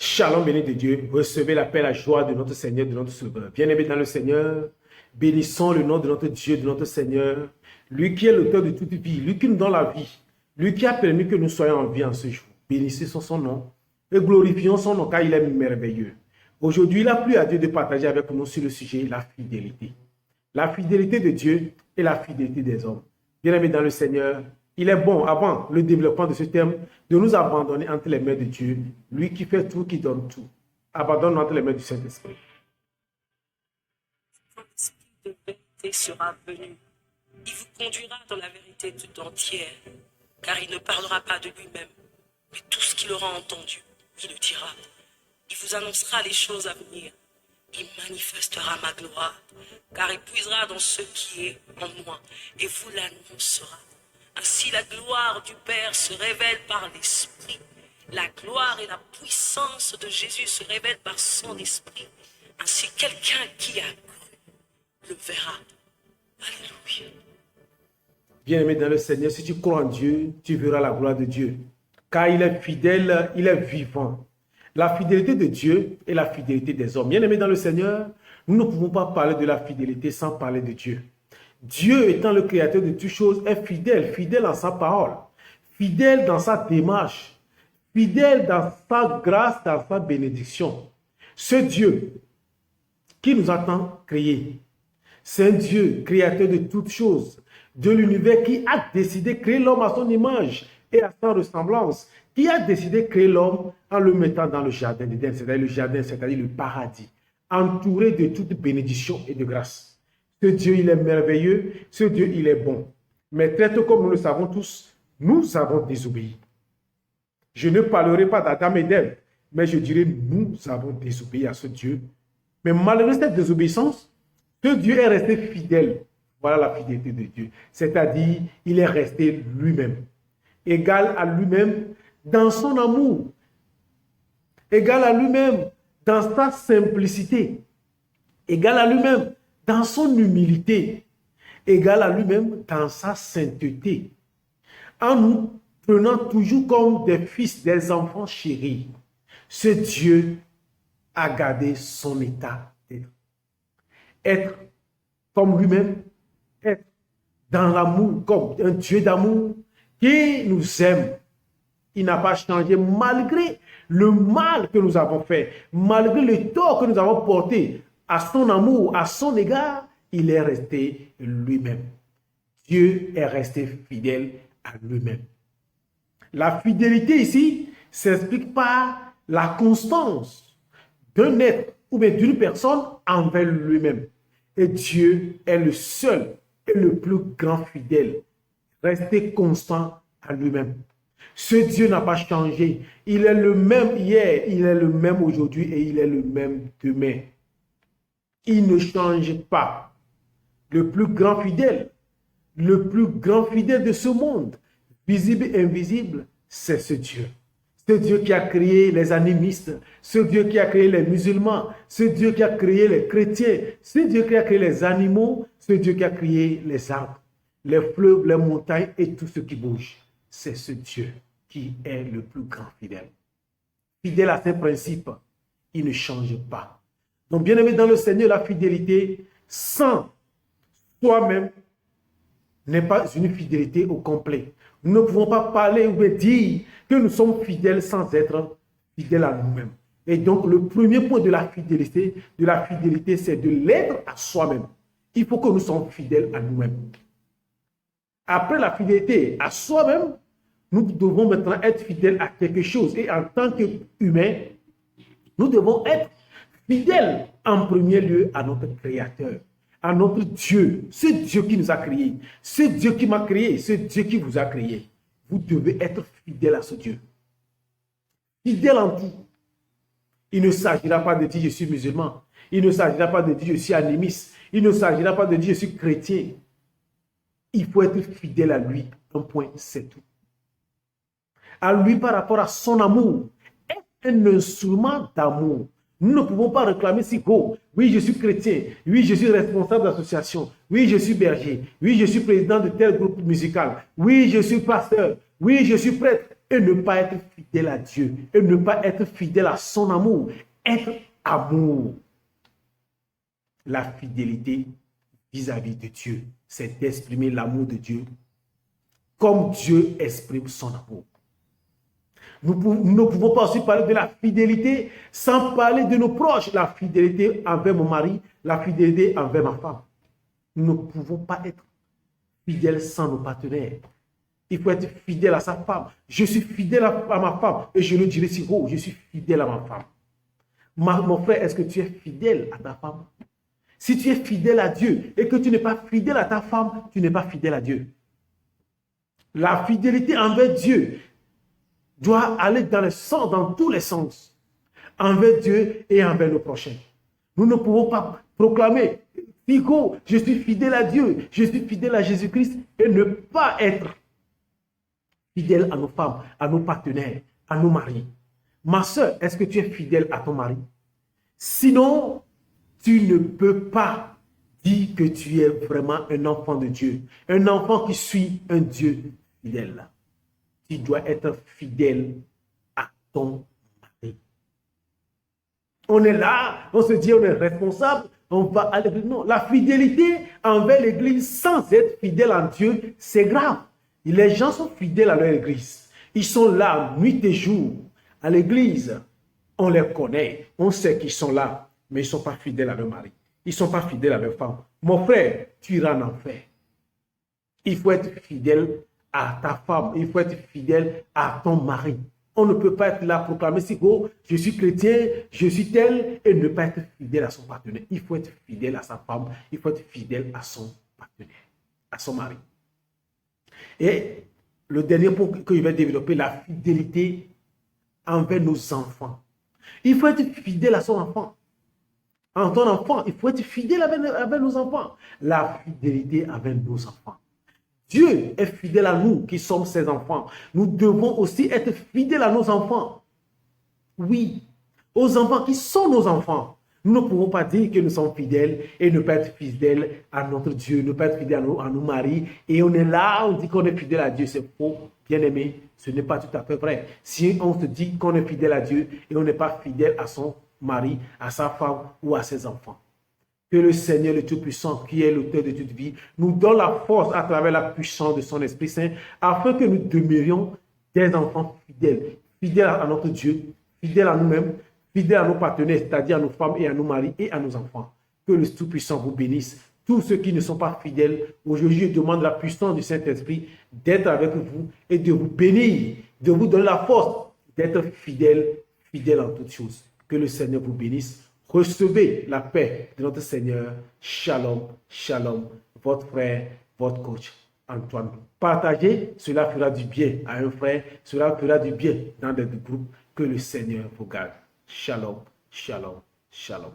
Shalom béni de Dieu, recevez la paix, la joie de notre Seigneur, de notre Sauveur. Bien-aimés dans le Seigneur, bénissons le nom de notre Dieu, de notre Seigneur, lui qui est l'auteur de toute vie, lui qui nous donne la vie, lui qui a permis que nous soyons en vie en ce jour. Bénissons son nom et glorifions son nom car il est merveilleux. Aujourd'hui, il a plu à Dieu de partager avec nous sur le sujet la fidélité. La fidélité de Dieu et la fidélité des hommes. Bien-aimés dans le Seigneur, il est bon, avant le développement de ce thème, de nous abandonner entre les mains de Dieu, lui qui fait tout, qui donne tout. Abandonne entre les mains du Saint-Esprit. L'esprit de vérité sera venu. Il vous conduira dans la vérité tout entière, car il ne parlera pas de lui-même, mais tout ce qu'il aura entendu, il le dira. Il vous annoncera les choses à venir. Il manifestera ma gloire, car il puisera dans ce qui est en moi, et vous l'annoncera. Ainsi la gloire du Père se révèle par l'Esprit. La gloire et la puissance de Jésus se révèlent par son Esprit. Ainsi quelqu'un qui a cru le verra. Alléluia. Bien-aimé dans le Seigneur, si tu crois en Dieu, tu verras la gloire de Dieu. Car il est fidèle, il est vivant. La fidélité de Dieu et la fidélité des hommes. Bien-aimé dans le Seigneur, nous ne pouvons pas parler de la fidélité sans parler de Dieu. Dieu étant le créateur de toutes choses est fidèle, fidèle en sa parole, fidèle dans sa démarche, fidèle dans sa grâce, dans sa bénédiction. Ce Dieu qui nous a tant créés, c'est un Dieu créateur de toutes choses, de l'univers qui a décidé de créer l'homme à son image et à sa ressemblance, qui a décidé de créer l'homme en le mettant dans le jardin d'Éden, c'est-à-dire le jardin, c'est-à-dire le paradis, entouré de toute bénédiction et de grâce. Ce Dieu, il est merveilleux, ce Dieu, il est bon. Mais très tôt, comme nous le savons tous, nous avons désobéi. Je ne parlerai pas d'Adam et d'Ève, mais je dirais nous avons désobéi à ce Dieu. Mais malgré cette désobéissance, ce Dieu est resté fidèle. Voilà la fidélité de Dieu. C'est-à-dire, il est resté lui-même. Égal à lui-même dans son amour. Égal à lui-même dans sa simplicité. Égal à lui-même dans son humilité, égal à lui-même dans sa sainteté, en nous prenant toujours comme des fils, des enfants chéris. Ce Dieu a gardé son état d'être. Être comme lui-même, être dans l'amour, comme un Dieu d'amour qui nous aime. Il n'a pas changé malgré le mal que nous avons fait, malgré le tort que nous avons porté. À son amour, à son égard, il est resté lui-même. Dieu est resté fidèle à lui-même. La fidélité ici s'explique par la constance d'un être ou bien d'une personne envers lui-même. Et Dieu est le seul et le plus grand fidèle, resté constant à lui-même. Ce Dieu n'a pas changé. Il est le même hier, il est le même aujourd'hui et il est le même demain. Il ne change pas. Le plus grand fidèle de ce monde, visible et invisible, c'est ce Dieu. Ce Dieu qui a créé les animistes, ce Dieu qui a créé les musulmans, ce Dieu qui a créé les chrétiens, ce Dieu qui a créé les animaux, ce Dieu qui a créé les arbres, les fleuves, les montagnes et tout ce qui bouge. C'est ce Dieu qui est le plus grand fidèle. Fidèle à ses principes, il ne change pas. Donc, bien aimé dans le Seigneur, la fidélité sans soi-même n'est pas une fidélité au complet. Nous ne pouvons pas parler ou dire que nous sommes fidèles sans être fidèles à nous-mêmes. Et donc, le premier point de la fidélité, c'est de l'être à soi-même. Il faut que nous soyons fidèles à nous-mêmes. Après la fidélité à soi-même, nous devons maintenant être fidèles à quelque chose. Et en tant qu'humains, nous devons être fidèle en premier lieu à notre Créateur, à notre Dieu, ce Dieu qui nous a créés, ce Dieu qui m'a créé, ce Dieu qui vous a créé. Vous devez être fidèle à ce Dieu. Fidèle en tout. Il ne s'agira pas de dire je suis musulman. Il ne s'agira pas de dire je suis animiste. Il ne s'agira pas de dire je suis chrétien. Il faut être fidèle à lui. Un point, c'est tout. À lui par rapport à son amour. Est un instrument d'amour. Nous ne pouvons pas réclamer si, oh, oui, je suis chrétien, oui, je suis responsable d'association, oui, je suis berger, oui, je suis président de tel groupe musical, oui, je suis pasteur, oui, je suis prêtre. et ne pas être fidèle à Dieu, et ne pas être fidèle à son amour. Être amour. La fidélité vis-à-vis de Dieu, c'est d'exprimer l'amour de Dieu comme Dieu exprime son amour. Nous ne pouvons pas aussi parler de la fidélité sans parler de nos proches. La fidélité envers mon mari, la fidélité envers ma femme. Nous ne pouvons pas être fidèles sans nos partenaires. Il faut être fidèle à sa femme. Je suis fidèle à ma femme et je le dirai si haut, je suis fidèle à ma femme. Mon frère, est-ce que tu es fidèle à ta femme? Si tu es fidèle à Dieu et que tu n'es pas fidèle à ta femme, tu n'es pas fidèle à Dieu. La fidélité envers Dieu doit aller dans le sens, dans tous les sens, envers Dieu et envers nos prochains. Nous ne pouvons pas proclamer, Figo, je suis fidèle à Dieu, je suis fidèle à Jésus-Christ et ne pas être fidèle à nos femmes, à nos partenaires, à nos maris. Ma soeur, est-ce que tu es fidèle à ton mari? Sinon, tu ne peux pas dire que tu es vraiment un enfant de Dieu, un enfant qui suit un Dieu fidèle. Tu dois être fidèle à ton mari. On est là, on se dit on est responsable, on va à l'église. Non, la fidélité envers l'église sans être fidèle en Dieu, c'est grave. Les gens sont fidèles à leur église. Ils sont là nuit et jour à l'église. On les connaît, on sait qu'ils sont là, mais ils ne sont pas fidèles à leur mari. Ils ne sont pas fidèles à leur femme. Mon frère, tu iras en enfer. Il faut être fidèle à ta femme, il faut être fidèle à ton mari. On ne peut pas être là proclamer si gros, je suis chrétien, je suis tel, et ne pas être fidèle à son partenaire. Il faut être fidèle à sa femme, il faut être fidèle à son partenaire, à son mari. Et le dernier point que je vais développer, la fidélité envers nos enfants. Il faut être fidèle à son enfant. En ton enfant, il faut être fidèle avec nos enfants. La fidélité avec nos enfants. Dieu est fidèle à nous qui sommes ses enfants. Nous devons aussi être fidèles à nos enfants. Oui, aux enfants qui sont nos enfants. Nous ne pouvons pas dire que nous sommes fidèles et ne pas être fidèles à notre Dieu, ne pas être fidèles à nos maris. Et on est là, on dit qu'on est fidèle à Dieu. C'est faux, bien aimé. Ce n'est pas tout à fait vrai. Si on se dit qu'on est fidèle à Dieu et on n'est pas fidèle à son mari, à sa femme ou à ses enfants. Que le Seigneur, le Tout-Puissant, qui est l'auteur de toute vie, nous donne la force à travers la puissance de son Esprit Saint, afin que nous demeurions des enfants fidèles, fidèles à notre Dieu, fidèles à nous-mêmes, fidèles à nos partenaires, c'est-à-dire à nos femmes et à nos maris et à nos enfants. Que le Tout-Puissant vous bénisse. Tous ceux qui ne sont pas fidèles, aujourd'hui, je demande la puissance du Saint-Esprit d'être avec vous et de vous bénir, de vous donner la force d'être fidèles, fidèles en toutes choses. Que le Seigneur vous bénisse. Recevez la paix de notre Seigneur. Shalom, shalom. Votre frère, votre coach, Antoine. Partagez, cela fera du bien à un frère, cela fera du bien dans des groupes. Que le Seigneur vous garde. Shalom, shalom, shalom.